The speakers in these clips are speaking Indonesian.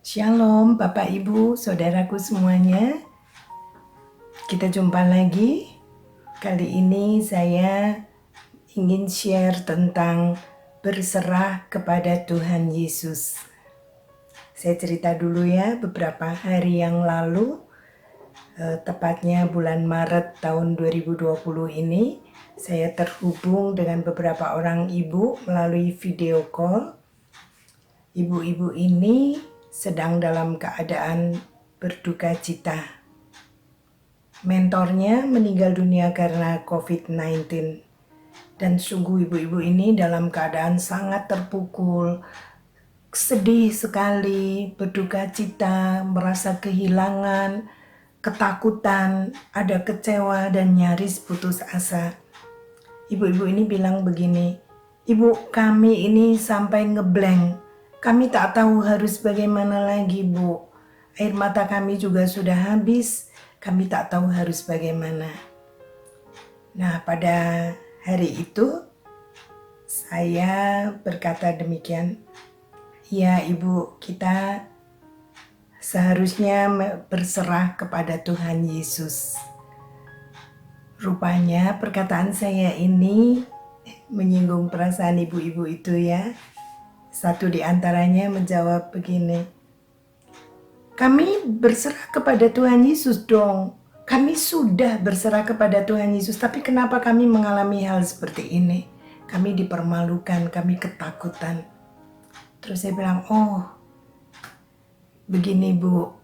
Shalom Bapak Ibu, Saudaraku semuanya. Kita jumpa lagi. Kali ini saya ingin share tentang berserah kepada Tuhan Yesus. Saya cerita dulu ya, beberapa hari yang lalu, tepatnya bulan Maret tahun 2020 ini, saya terhubung dengan beberapa orang ibu melalui video call. Ibu-ibu ini sedang dalam keadaan berduka cita. Mentornya meninggal dunia karena COVID-19. Dan sungguh ibu-ibu ini dalam keadaan sangat terpukul, sedih sekali, berduka cita, merasa kehilangan, ketakutan, ada kecewa dan nyaris putus asa. Ibu-ibu ini bilang begini, "Ibu, kami ini sampai ngeblank. Kami tak tahu harus bagaimana lagi, Bu. Air mata kami juga sudah habis. Kami tak tahu harus bagaimana." Nah, pada hari itu saya berkata demikian, "Ya, Ibu, kita seharusnya berserah kepada Tuhan Yesus." Rupanya perkataan saya ini menyinggung perasaan ibu-ibu itu ya. Satu di antaranya menjawab begini, "Kami berserah kepada Tuhan Yesus dong. Kami sudah berserah kepada Tuhan Yesus, tapi kenapa kami mengalami hal seperti ini? Kami dipermalukan, kami ketakutan." Terus saya bilang, "Oh, begini Bu,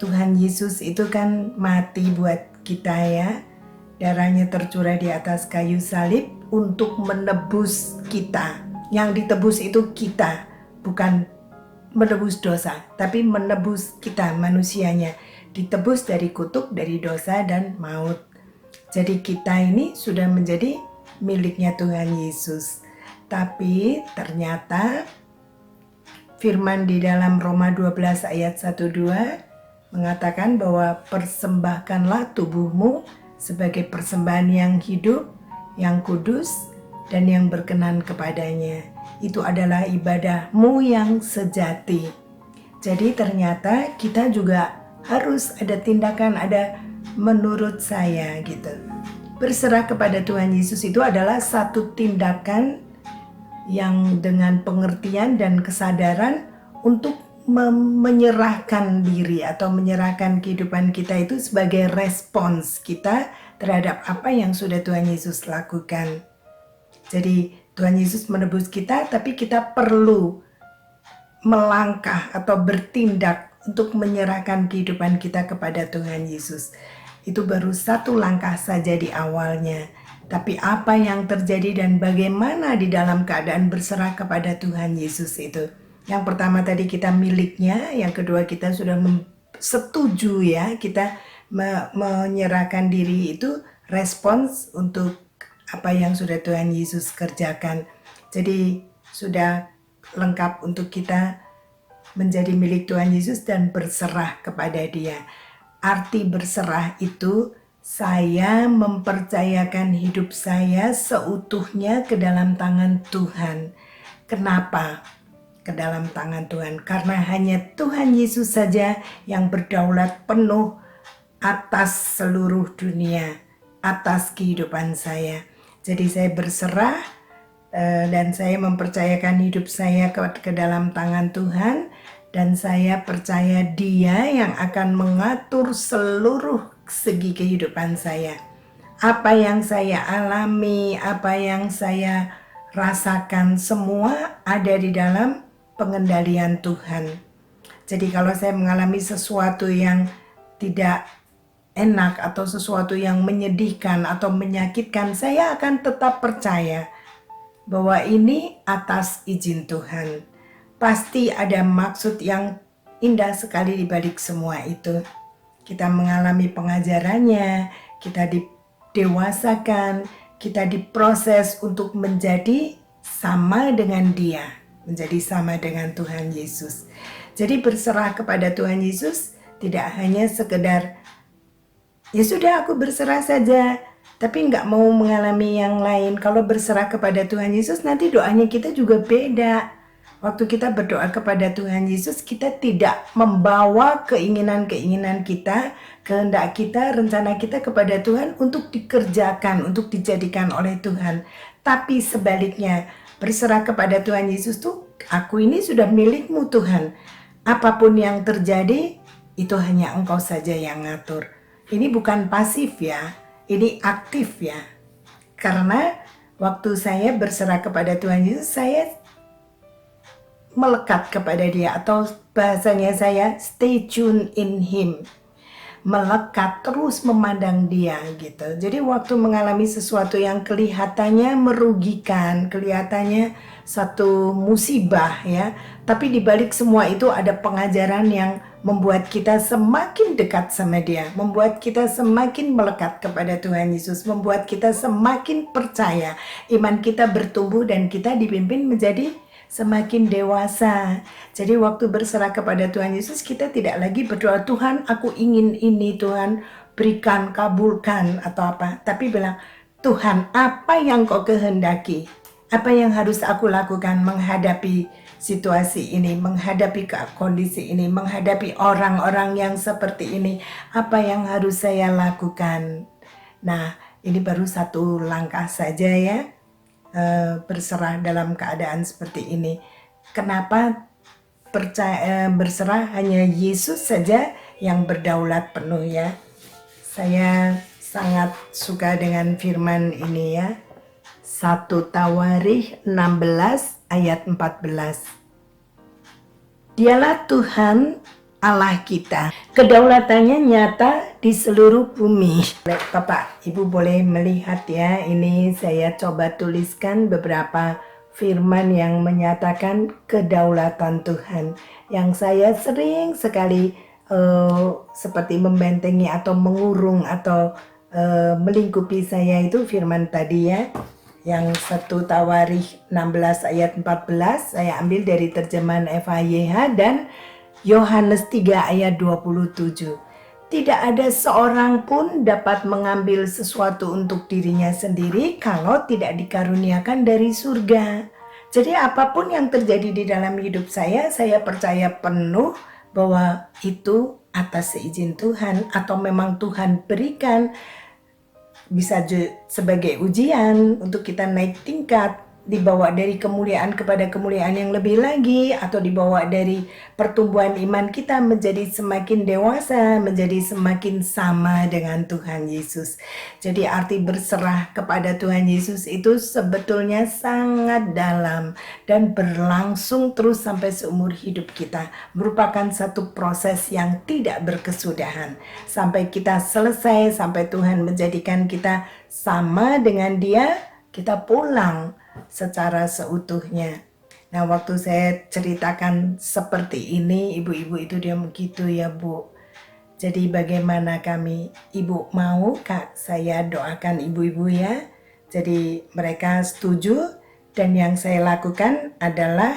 Tuhan Yesus itu kan mati buat kita ya. Darahnya tercurah di atas kayu salib untuk menebus kita. Yang ditebus itu kita, bukan menebus dosa, tapi menebus kita manusianya. Ditebus dari kutuk, dari dosa dan maut. Jadi kita ini sudah menjadi miliknya Tuhan Yesus. Tapi ternyata firman di dalam Roma 12 ayat 1-2 mengatakan bahwa persembahkanlah tubuhmu sebagai persembahan yang hidup, yang kudus, dan yang berkenan kepadanya. Itu adalah ibadahmu yang sejati. Jadi ternyata kita juga harus ada tindakan, ada menurut saya gitu. Berserah kepada Tuhan Yesus itu adalah satu tindakan yang dengan pengertian dan kesadaran untuk menyerahkan diri atau menyerahkan kehidupan kita itu sebagai respons kita terhadap apa yang sudah Tuhan Yesus lakukan. Jadi Tuhan Yesus menebus kita, tapi kita perlu melangkah atau bertindak untuk menyerahkan kehidupan kita kepada Tuhan Yesus. Itu baru satu langkah saja di awalnya. Tapi apa yang terjadi dan bagaimana di dalam keadaan berserah kepada Tuhan Yesus itu. Yang pertama tadi kita miliknya, yang kedua kita sudah setuju ya, kita menyerahkan diri itu respons untuk apa yang sudah Tuhan Yesus kerjakan. Jadi sudah lengkap untuk kita menjadi milik Tuhan Yesus dan berserah kepada Dia. Arti berserah itu saya mempercayakan hidup saya seutuhnya ke dalam tangan Tuhan. Kenapa ke dalam tangan Tuhan? Karena hanya Tuhan Yesus saja yang berdaulat penuh atas seluruh dunia, atas kehidupan saya. Jadi saya berserah dan saya mempercayakan hidup saya ke dalam tangan Tuhan, dan saya percaya Dia yang akan mengatur seluruh segi kehidupan saya. Apa yang saya alami, apa yang saya rasakan, semua ada di dalam pengendalian Tuhan. Jadi kalau saya mengalami sesuatu yang tidak enak atau sesuatu yang menyedihkan atau menyakitkan, saya akan tetap percaya bahwa ini atas izin Tuhan. Pasti ada maksud yang indah sekali di balik semua itu. Kita mengalami pengajarannya, kita didewasakan, kita diproses untuk menjadi sama dengan Dia, menjadi sama dengan Tuhan Yesus. Jadi berserah kepada Tuhan Yesus tidak hanya sekedar ya sudah aku berserah saja, tapi nggak mau mengalami yang lain. Kalau berserah kepada Tuhan Yesus nanti doanya kita juga beda. Waktu kita berdoa kepada Tuhan Yesus, kita tidak membawa keinginan-keinginan kita, kehendak kita, rencana kita kepada Tuhan untuk dikerjakan, untuk dijadikan oleh Tuhan. Tapi sebaliknya, berserah kepada Tuhan Yesus tuh, aku ini sudah milik-Mu Tuhan. Apapun yang terjadi, itu hanya Engkau saja yang ngatur. Ini bukan pasif ya, ini aktif ya. Karena waktu saya berserah kepada Tuhan Yesus, saya melekat kepada Dia, atau bahasanya saya stay tuned in Him. Melekat, terus memandang Dia gitu. Jadi waktu mengalami sesuatu yang kelihatannya merugikan, kelihatannya satu musibah ya, tapi di balik semua itu ada pengajaran yang membuat kita semakin dekat sama Dia, membuat kita semakin melekat kepada Tuhan Yesus, membuat kita semakin percaya, iman kita bertumbuh dan kita dipimpin menjadi semakin dewasa. Jadi waktu berserah kepada Tuhan Yesus, kita tidak lagi berdoa, Tuhan aku ingin ini, Tuhan berikan, kabulkan atau apa. Tapi bilang, Tuhan apa yang Kau kehendaki? Apa yang harus aku lakukan menghadapi situasi ini, menghadapi kondisi ini, menghadapi orang-orang yang seperti ini? Apa yang harus saya lakukan? Nah, ini baru satu langkah saja ya. Berserah dalam keadaan seperti ini. Kenapa berserah hanya Yesus saja yang berdaulat penuh ya. Saya sangat suka dengan firman ini ya. 1 Tawarikh 16 ayat 14. Dialah Tuhan Allah kita, kedaulatannya nyata di seluruh bumi. Bapak, Ibu boleh melihat ya, ini saya coba tuliskan beberapa firman yang menyatakan kedaulatan Tuhan, yang saya sering sekali seperti membentengi atau mengurung atau melingkupi saya itu firman tadi ya. Yang 1 Tawarikh 16 ayat 14 saya ambil dari terjemahan FHYH dan Yohanes 3 ayat 27. Tidak ada seorang pun dapat mengambil sesuatu untuk dirinya sendiri kalau tidak dikaruniakan dari surga. Jadi apapun yang terjadi di dalam hidup saya percaya penuh bahwa itu atas seizin Tuhan, atau memang Tuhan berikan, bisa sebagai ujian untuk kita naik tingkat, dibawa dari kemuliaan kepada kemuliaan yang lebih lagi, atau dibawa dari pertumbuhan iman kita menjadi semakin dewasa, menjadi semakin sama dengan Tuhan Yesus. Jadi arti berserah kepada Tuhan Yesus itu sebetulnya sangat dalam dan berlangsung terus sampai seumur hidup kita, merupakan satu proses yang tidak berkesudahan sampai kita selesai, sampai Tuhan menjadikan kita sama dengan Dia, kita pulang secara seutuhnya. Nah, waktu saya ceritakan seperti ini, ibu-ibu itu dia begitu ya Bu. Jadi bagaimana kami? Ibu mau Kak saya doakan ibu-ibu ya. Jadi mereka setuju, dan yang saya lakukan adalah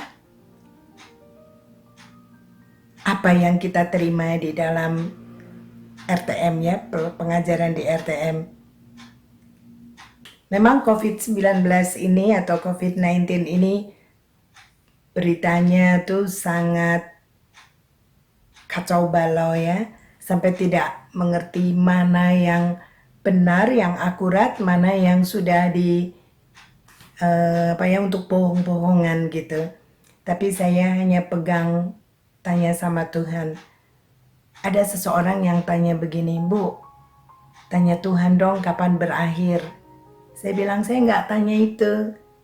apa yang kita terima di dalam RTM ya, pengajaran di RTM. Memang COVID-19 ini atau COVID-19 ini beritanya tuh sangat kacau balau ya, sampai tidak mengerti mana yang benar, yang akurat, mana yang sudah untuk bohong-bohongan gitu. Tapi saya hanya pegang, tanya sama Tuhan. Ada seseorang yang tanya begini, Bu, tanya Tuhan dong kapan berakhir. Saya bilang saya nggak tanya itu.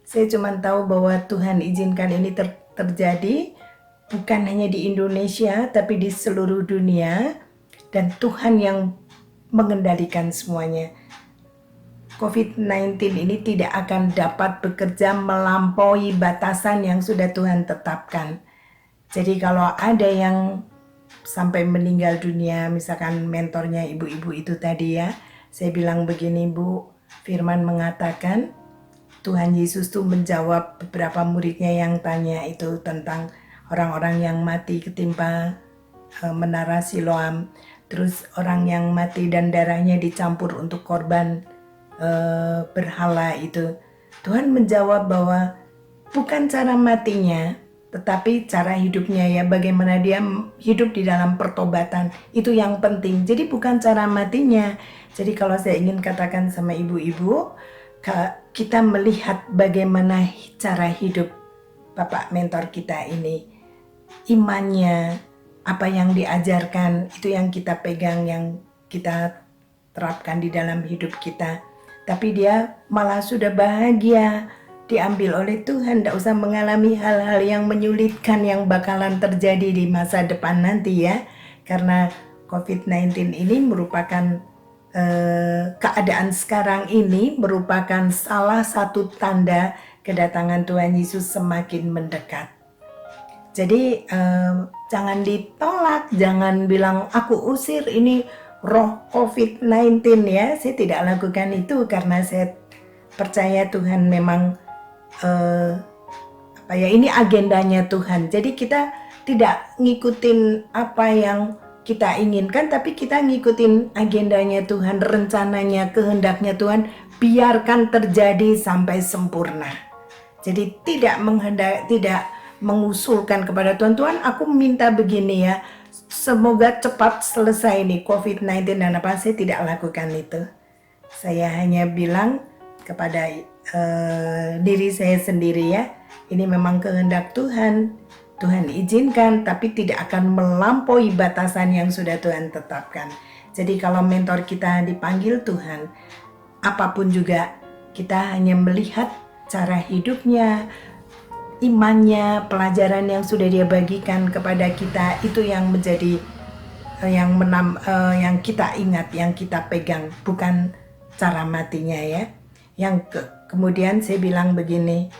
Saya cuma tahu bahwa Tuhan izinkan ini terjadi bukan hanya di Indonesia tapi di seluruh dunia, dan Tuhan yang mengendalikan semuanya. COVID-19 ini tidak akan dapat bekerja melampaui batasan yang sudah Tuhan tetapkan. Jadi kalau ada yang sampai meninggal dunia, misalkan mentornya ibu-ibu itu tadi ya, saya bilang begini, Bu, firman mengatakan Tuhan Yesus tuh menjawab beberapa muridnya yang tanya itu tentang orang-orang yang mati ketimpa menara Siloam, terus orang yang mati dan darahnya dicampur untuk korban berhala itu. Tuhan menjawab bahwa bukan cara matinya, tetapi cara hidupnya ya, bagaimana dia hidup di dalam pertobatan, itu yang penting. Jadi bukan cara matinya. Jadi kalau saya ingin katakan sama ibu-ibu, kita melihat bagaimana cara hidup Bapak mentor kita ini, imannya, apa yang diajarkan, itu yang kita pegang, yang kita terapkan di dalam hidup kita. Tapi dia malah sudah bahagia, diambil oleh Tuhan, tidak usah mengalami hal-hal yang menyulitkan yang bakalan terjadi di masa depan nanti ya. Karena COVID-19 ini merupakan keadaan sekarang ini merupakan salah satu tanda kedatangan Tuhan Yesus semakin mendekat. Jadi jangan ditolak, jangan bilang aku usir ini roh COVID-19 ya. Saya tidak lakukan itu karena saya percaya Tuhan memang ini agendanya Tuhan. Jadi kita tidak ngikutin apa yang kita inginkan, tapi kita ngikutin agendanya Tuhan, rencananya, kehendaknya Tuhan, biarkan terjadi sampai sempurna. Jadi tidak mengusulkan kepada Tuhan, Tuhan aku minta begini ya, semoga cepat selesai nih COVID-19 dan apa, saya tidak lakukan itu. Saya hanya bilang kepada diri saya sendiri ya, ini memang kehendak Tuhan, Tuhan izinkan, tapi tidak akan melampaui batasan yang sudah Tuhan tetapkan. Jadi kalau mentor kita dipanggil Tuhan, apapun juga kita hanya melihat cara hidupnya, imannya, pelajaran yang sudah dia bagikan kepada kita, itu yang menjadi yang kita ingat, yang kita pegang, bukan cara matinya ya. Kemudian saya bilang begini,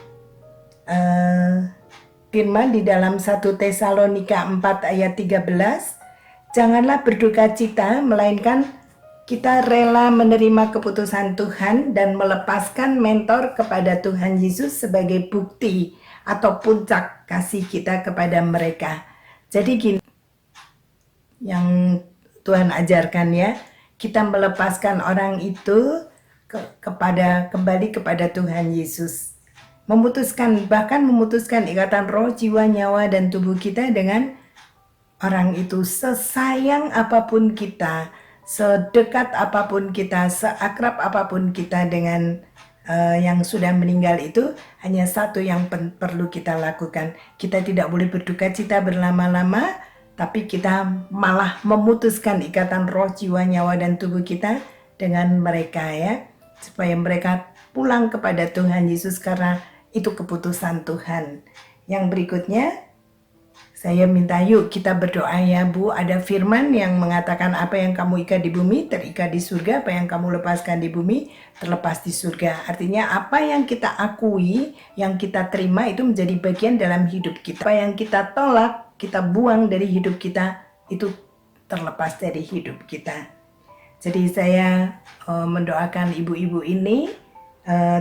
firman di dalam 1 Tesalonika 4 ayat 13, janganlah berduka cita, melainkan kita rela menerima keputusan Tuhan dan melepaskan mentor kepada Tuhan Yesus sebagai bukti atau puncak kasih kita kepada mereka. Jadi gini, yang Tuhan ajarkan ya, kita melepaskan orang itu kembali kepada Tuhan Yesus. Bahkan memutuskan ikatan roh, jiwa, nyawa, dan tubuh kita dengan orang itu. Sesayang apapun kita, sedekat apapun kita, seakrab apapun kita dengan yang sudah meninggal, itu hanya satu yang perlu kita lakukan. Kita tidak boleh berduka cita berlama-lama, tapi kita malah memutuskan ikatan roh, jiwa, nyawa, dan tubuh kita dengan mereka ya, supaya mereka pulang kepada Tuhan Yesus karena itu keputusan Tuhan. Yang berikutnya, saya minta yuk kita berdoa ya Bu. Ada firman yang mengatakan apa yang kamu ikat di bumi terikat di surga, apa yang kamu lepaskan di bumi terlepas di surga. Artinya apa yang kita akui, yang kita terima itu menjadi bagian dalam hidup kita. Apa yang kita tolak, kita buang dari hidup kita, itu terlepas dari hidup kita. Jadi saya mendoakan ibu-ibu ini,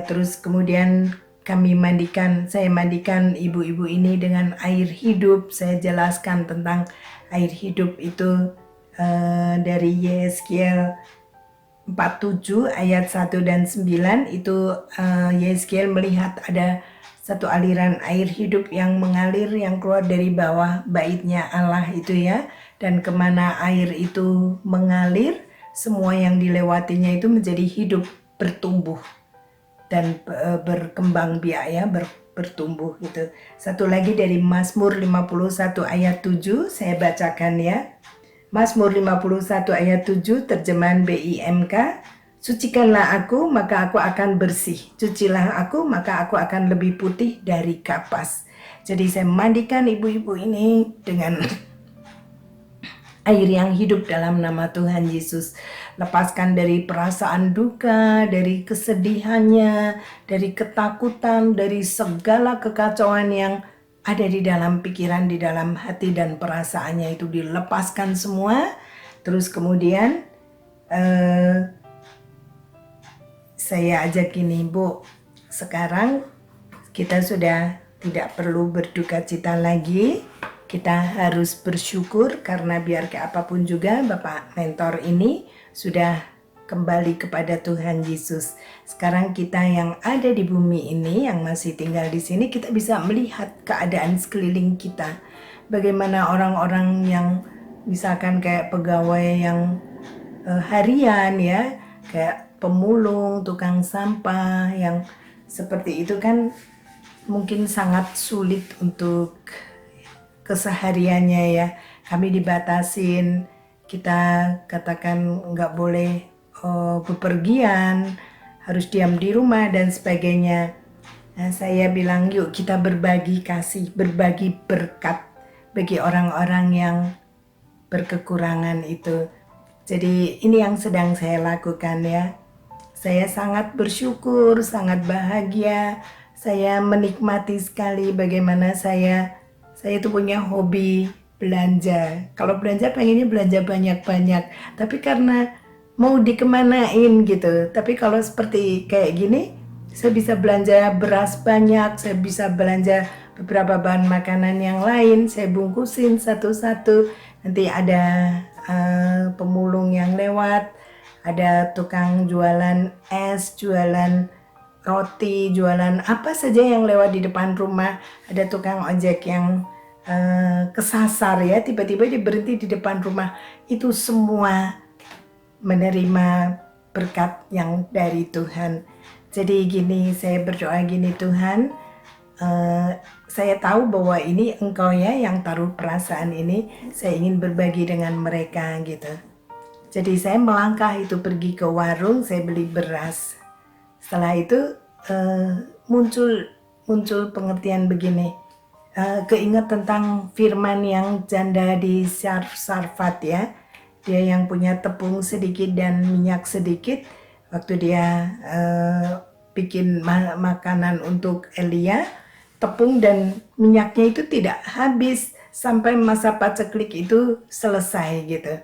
terus kemudian saya mandikan ibu-ibu ini dengan air hidup. Saya jelaskan tentang air hidup itu dari Yeskiel 47 ayat 1 dan 9. Itu Yeskiel melihat ada satu aliran air hidup yang mengalir, yang keluar dari bawah baitnya Allah itu ya. Dan kemana air itu mengalir, semua yang dilewatinya itu menjadi hidup, bertumbuh dan berkembang biak ya, bertumbuh gitu. Satu lagi dari Mazmur 51 ayat 7, saya bacakan ya. Mazmur 51 ayat 7 terjemahan BIMK. Sucikanlah aku, maka aku akan bersih. Cucilah aku, maka aku akan lebih putih dari kapas. Jadi saya mandikan ibu-ibu ini dengan air yang hidup dalam nama Tuhan Yesus. Lepaskan dari perasaan duka, dari kesedihannya, dari ketakutan, dari segala kekacauan yang ada di dalam pikiran, di dalam hati dan perasaannya, itu dilepaskan semua. Terus kemudian saya ajak ini, Bu, sekarang kita sudah tidak perlu berduka cita lagi. Kita harus bersyukur karena biar kayak apapun juga Bapak mentor ini sudah kembali kepada Tuhan Yesus. Sekarang kita yang ada di bumi ini, yang masih tinggal di sini, kita bisa melihat keadaan sekeliling kita. Bagaimana orang-orang yang misalkan kayak pegawai yang harian ya, kayak pemulung, tukang sampah, yang seperti itu kan mungkin sangat sulit untuk kesehariannya ya. Kami dibatasin, kita katakan nggak boleh bepergian, harus diam di rumah dan sebagainya. Nah, saya bilang yuk kita berbagi kasih, berbagi berkat bagi orang-orang yang berkekurangan itu. Jadi ini yang sedang saya lakukan ya. Saya sangat bersyukur, sangat bahagia. Saya menikmati sekali bagaimana saya itu punya hobi belanja. Kalau belanja pengennya belanja banyak-banyak, tapi karena mau dikemanain gitu. Tapi kalau seperti kayak gini, saya bisa belanja beras banyak, saya bisa belanja beberapa bahan makanan yang lain, saya bungkusin satu-satu. Nanti ada pemulung yang lewat, ada tukang jualan es, jualan roti, jualan apa saja yang lewat di depan rumah, ada tukang ojek yang kesasar ya, tiba-tiba dia berhenti di depan rumah. Itu semua menerima berkat yang dari Tuhan. Jadi gini, saya berdoa gini, Tuhan, saya tahu bahwa ini Engkau ya yang taruh perasaan ini, saya ingin berbagi dengan mereka gitu. Jadi saya melangkah itu pergi ke warung, saya beli beras. Setelah itu muncul pengertian begini, keinget tentang firman yang janda di Sarfat ya. Dia yang punya tepung sedikit dan minyak sedikit, waktu dia bikin makanan untuk Elia, tepung dan minyaknya itu tidak habis sampai masa paceklik itu selesai gitu.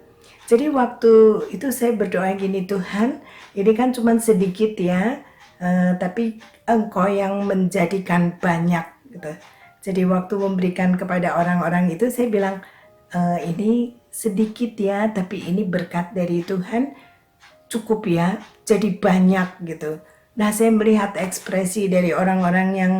Jadi waktu itu saya berdoa gini, Tuhan, ini kan cuma sedikit ya, tapi Engkau yang menjadikan banyak gitu. Jadi waktu memberikan kepada orang-orang itu saya bilang, ini sedikit ya, tapi ini berkat dari Tuhan, cukup ya, jadi banyak gitu. Nah, saya melihat ekspresi dari orang-orang yang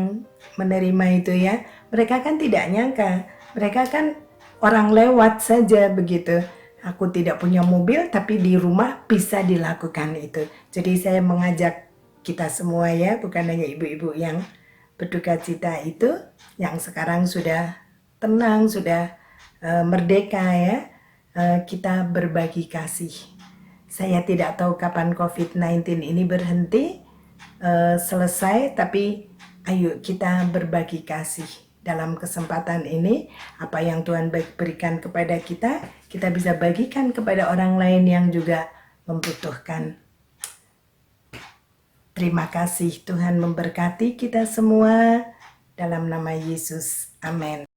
menerima itu ya, mereka kan tidak nyangka, mereka kan orang lewat saja begitu. Aku tidak punya mobil, tapi di rumah bisa dilakukan itu. Jadi saya mengajak kita semua ya, bukan hanya ibu-ibu yang berduka cita itu, yang sekarang sudah tenang, sudah merdeka ya, kita berbagi kasih. Saya tidak tahu kapan COVID-19 ini berhenti, selesai, tapi ayo kita berbagi kasih. Dalam kesempatan ini, apa yang Tuhan berikan kepada kita, kita bisa bagikan kepada orang lain yang juga membutuhkan. Terima kasih, Tuhan memberkati kita semua dalam nama Yesus. Amin.